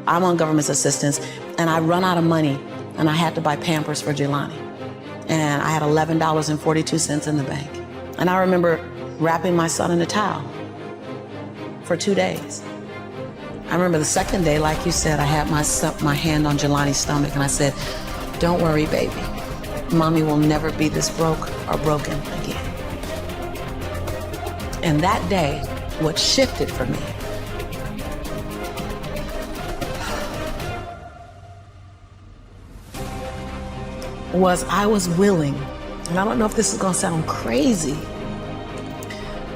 I'm on government assistance, and I run out of money, and I had to buy Pampers for Jelani. And I had $11.42 in the bank. And I remember wrapping my son in a towel for 2 days. I remember the second day, like you said, I had my hand on Jelani's stomach, and I said, "Don't worry, baby. Mommy will never be this broke or broken again." And that day, what shifted for me was I was willing, and I don't know if this is gonna sound crazy,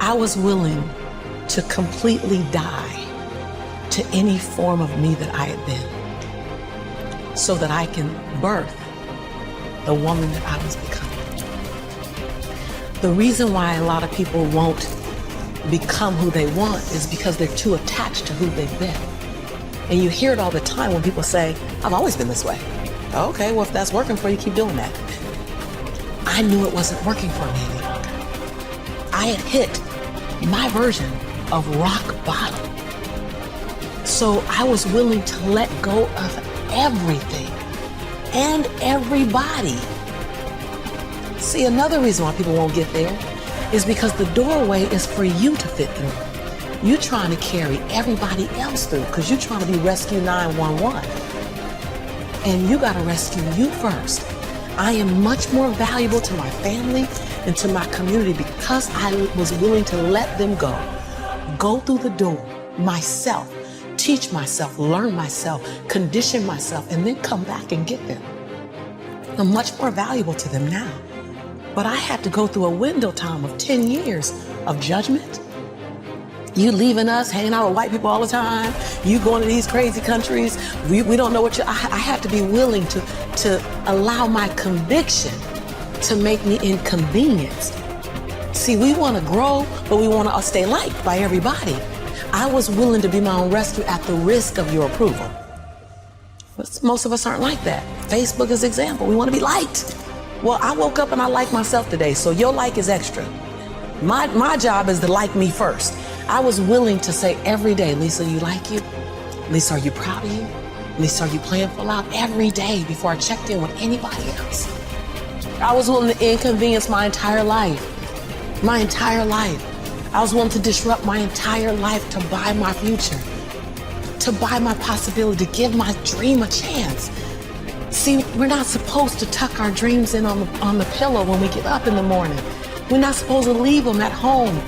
I was willing to completely die to any form of me that I had been, so that I can birth the woman that I was becoming. The reason why a lot of people won't become who they want is because they're too attached to who they've been. And you hear it all the time when people say, "I've always been this way." Okay, well, if that's working for you, keep doing that. I knew it wasn't working for me any longer. I had hit my version of rock bottom. So I was willing to let go of everything and everybody. See, another reason why people won't get there is because the doorway is for you to fit through. You're trying to carry everybody else through because you're trying to be Rescue 911. And you gotta rescue you first. I am much more valuable to my family and to my community because I was willing to let them go through the door myself, teach myself, learn myself, condition myself, and then come back and get them. I'm much more valuable to them now. But I had to go through a window time of 10 years of judgment. You leaving us, hanging out with white people all the time. You going to these crazy countries. We don't know what I had to be willing to allow my conviction to make me inconvenienced. See, we want to grow, but we want to stay liked by everybody. I was willing to be my own rescue at the risk of your approval. But most of us aren't like that. Facebook is an example. We want to be liked. Well, I woke up and I like myself today, so your like is extra. My job is to like me first. I was willing to say every day, "Lisa, you like you? Lisa, are you proud of you? Lisa, are you playing full out?" Every day before I checked in with anybody else. I was willing to inconvenience my entire life. My entire life. I was willing to disrupt my entire life to buy my future, to buy my possibility, to give my dream a chance. See, we're not supposed to tuck our dreams in on the pillow when we get up in the morning. We're not supposed to leave them at home.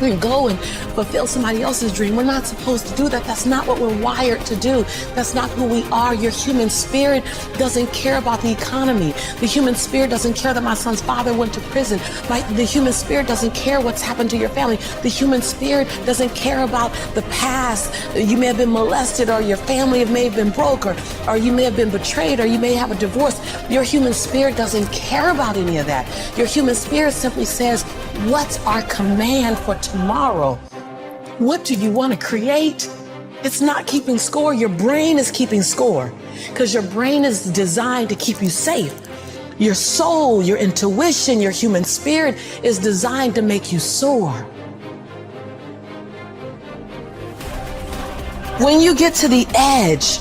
We can go and fulfill somebody else's dream. We're not supposed to do that. That's not what we're wired to do. That's not who we are. Your human spirit doesn't care about the economy. The human spirit doesn't care that my son's father went to prison. The human spirit doesn't care what's happened to your family. The human spirit doesn't care about the past. You may have been molested, or your family may have been broke, or you may have been betrayed, or you may have a divorce. Your human spirit doesn't care about any of that. Your human spirit simply says, "What's our command for tomorrow? What do you want to create?" It's not keeping score. Your brain is keeping score because your brain is designed to keep you safe. Your soul, your intuition, your human spirit is designed to make you soar. When you get to the edge,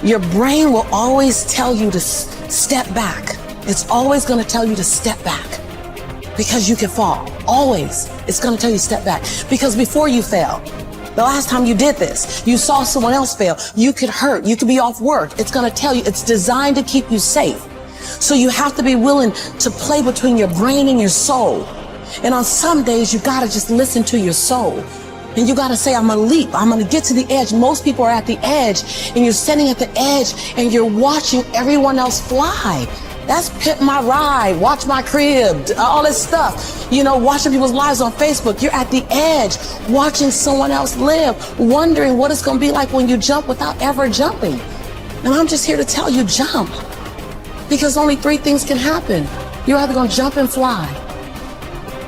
your brain will always tell you to step back. It's always going to tell you to step back. Because you can fall. Always. It's going to tell you step back. Because before you fell, the last time you did this, you saw someone else fail. You could hurt. You could be off work. It's going to tell you. It's designed to keep you safe. So you have to be willing to play between your brain and your soul. And on some days, you got to just listen to your soul. And you got to say, "I'm going to leap. I'm going to get to the edge." Most people are at the edge, and you're standing at the edge, and you're watching everyone else fly. That's Pimp My Ride, Watch My Crib, all this stuff. You know, watching people's lives on Facebook. You're at the edge, watching someone else live, wondering what it's going to be like when you jump without ever jumping. And I'm just here to tell you, jump. Because only 3 things can happen. You're either going to jump and fly,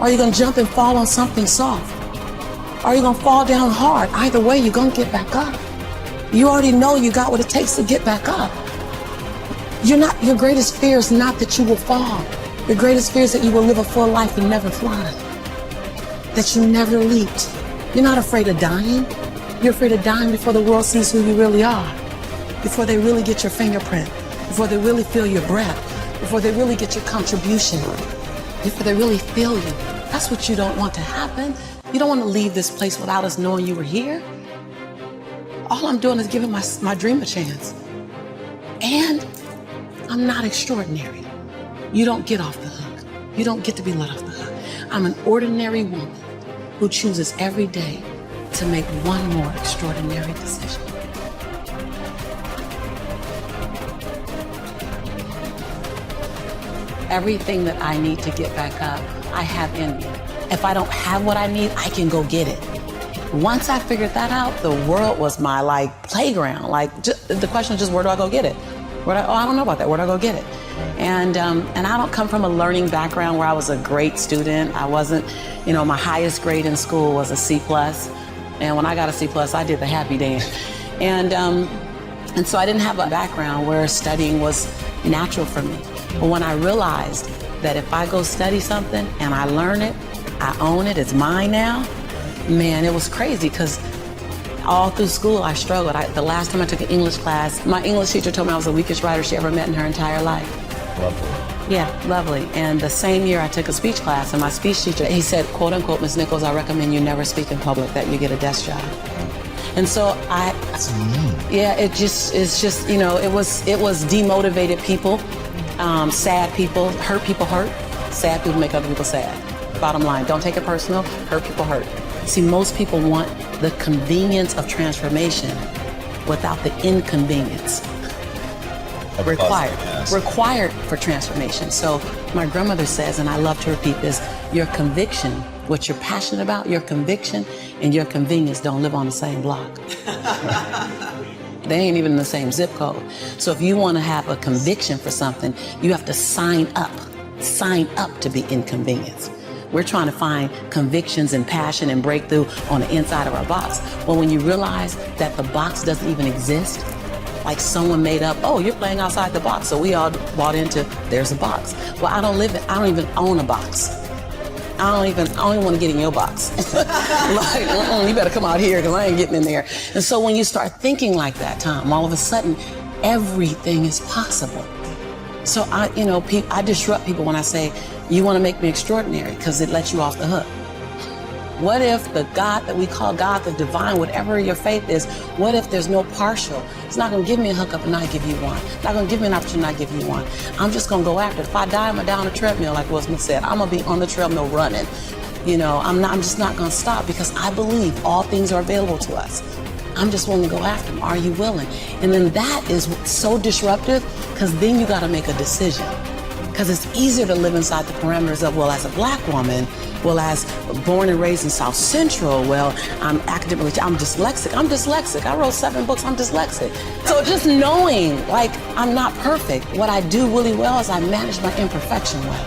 or you're going to jump and fall on something soft, or you're going to fall down hard. Either way, you're going to get back up. You already know you got what it takes to get back up. Your greatest fear is not that you will fall. Your greatest fear is that you will live a full life and never fly. That you never leaped. You're not afraid of dying. You're afraid of dying before the world sees who you really are. before they really get your fingerprint, before they really feel your breath, before they really get your contribution, before they really feel you. That's what you don't want to happen. You don't want to leave this place without us knowing you were here. All I'm doing is giving my dream a chance. And I'm not extraordinary. You don't get off the hook. You don't get to be let off the hook. I'm an ordinary woman who chooses every day to make one more extraordinary decision. Everything that I need to get back up, I have in me. If I don't have what I need, I can go get it. Once I figured that out, the world was my playground. The question is just, where do I go get it? I don't know about that. Where do I go get it? And I don't come from a learning background where I was a great student. I wasn't, my highest grade in school was a C+. And when I got a C+, I did the happy dance. And so I didn't have a background where studying was natural for me. But when I realized that if I go study something and I learn it, I own it, it's mine now, man, it was crazy because all through school I struggled. The last time I took an English class, my English teacher told me I was the weakest writer she ever met in her entire life. Lovely. Yeah, lovely. And the same year I took a speech class, and my speech teacher, he said, quote unquote, Ms. Nichols, I recommend you never speak in public, that you get a desk job. And so That's mean. Yeah, it was demotivated people, sad people hurt, sad people make other people sad. Bottom line, don't take it personal, hurt people hurt. See, most people want the convenience of transformation without the inconvenience required for transformation. So my grandmother says, and I love to repeat this, your conviction, what you're passionate about, your conviction and your convenience don't live on the same block. They ain't even in the same zip code. So if you want to have a conviction for something, you have to sign up to be inconvenienced. We're trying to find convictions and passion and breakthrough on the inside of our box. Well, when you realize that the box doesn't even exist, like someone made up, oh, you're playing outside the box. So we all bought into, there's a box. Well, I don't even own a box. I don't even want to get in your box. You better come out here because I ain't getting in there. And so when you start thinking like that, Tom, all of a sudden, everything is possible. So I disrupt people when I say, you want to make me extraordinary because it lets you off the hook. What if the God that we call God, the divine, whatever your faith is, what if there's no partial? It's not going to give me a hookup and not give you one. It's not going to give me an opportunity and not give you one. I'm just going to go after it. If I die, I'm going to die on a treadmill, like Will Smith said. I'm going to be on the treadmill running. I'm just not going to stop because I believe all things are available to us. I'm just willing to go after them. Are you willing? And then that is so disruptive because then you got to make a decision. Because it's easier to live inside the parameters of, well, as a black woman, well, as born and raised in South Central, well, I'm dyslexic. I wrote 7 books, I'm dyslexic. So just knowing, I'm not perfect. What I do really well is I manage my imperfection well.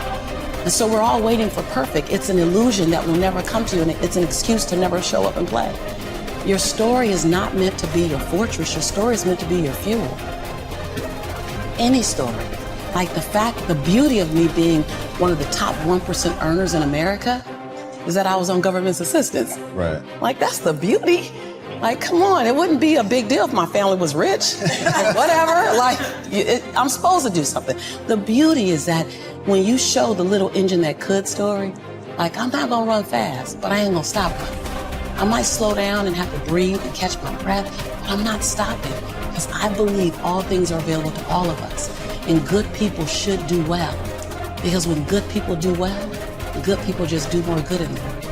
And so we're all waiting for perfect. It's an illusion that will never come to you, and it's an excuse to never show up and play. Your story is not meant to be your fortress. Your story is meant to be your fuel. Any story. The beauty of me being one of the top 1% earners in America is that I was on government's assistance. Right. That's the beauty. Come on, it wouldn't be a big deal if my family was rich. Whatever. I'm supposed to do something. The beauty is that when you show the little engine that could story, I'm not gonna run fast, but I ain't gonna stop running. I might slow down and have to breathe and catch my breath, but I'm not stopping because I believe all things are available to all of us. And good people should do well. Because when good people do well, good people just do more good in the world.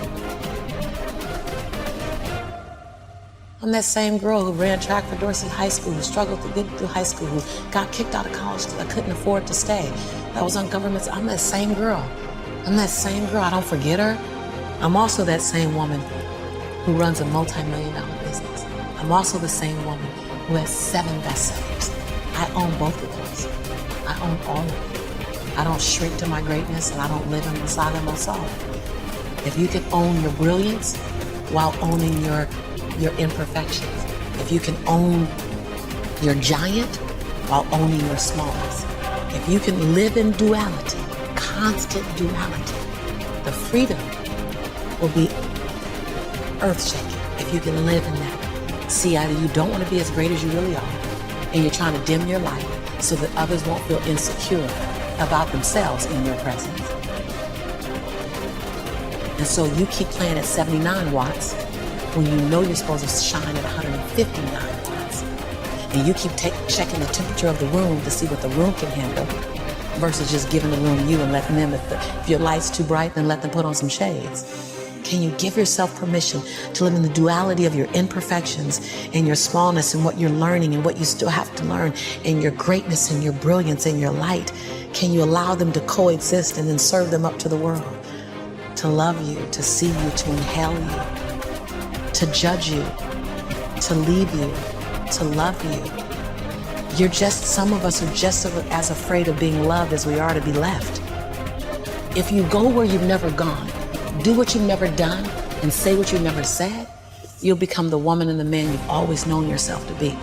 I'm that same girl who ran track for Dorsey High School, who struggled to get through high school, who got kicked out of college because I couldn't afford to stay. That was on government. I'm that same girl. I don't forget her. I'm also that same woman who runs a multi-million-dollar business. I'm also the same woman who has 7 bestsellers. I own both of those. I own all of them. I don't shrink to my greatness, and I don't live in the saga of my soul. If you can own your brilliance while owning your imperfections, if you can own your giant while owning your smallness, if you can live in duality, constant duality, the freedom will be earth-shaking if you can live in that. See, either you don't want to be as great as you really are, and you're trying to dim your light so that others won't feel insecure about themselves in your presence. And so you keep playing at 79 watts when you know you're supposed to shine at 159 watts. And you keep checking the temperature of the room to see what the room can handle versus just giving the room you and letting them, if your light's too bright, then let them put on some shades. Can you give yourself permission to live in the duality of your imperfections and your smallness and what you're learning and what you still have to learn and your greatness and your brilliance and your light? Can you allow them to coexist and then serve them up to the world? To love you, to see you, to inhale you, to judge you, to leave you, to love you. Some of us are just as afraid of being loved as we are to be left. If you go where you've never gone, do what you've never done, and say what you've never said, you'll become the woman and the man you've always known yourself to be.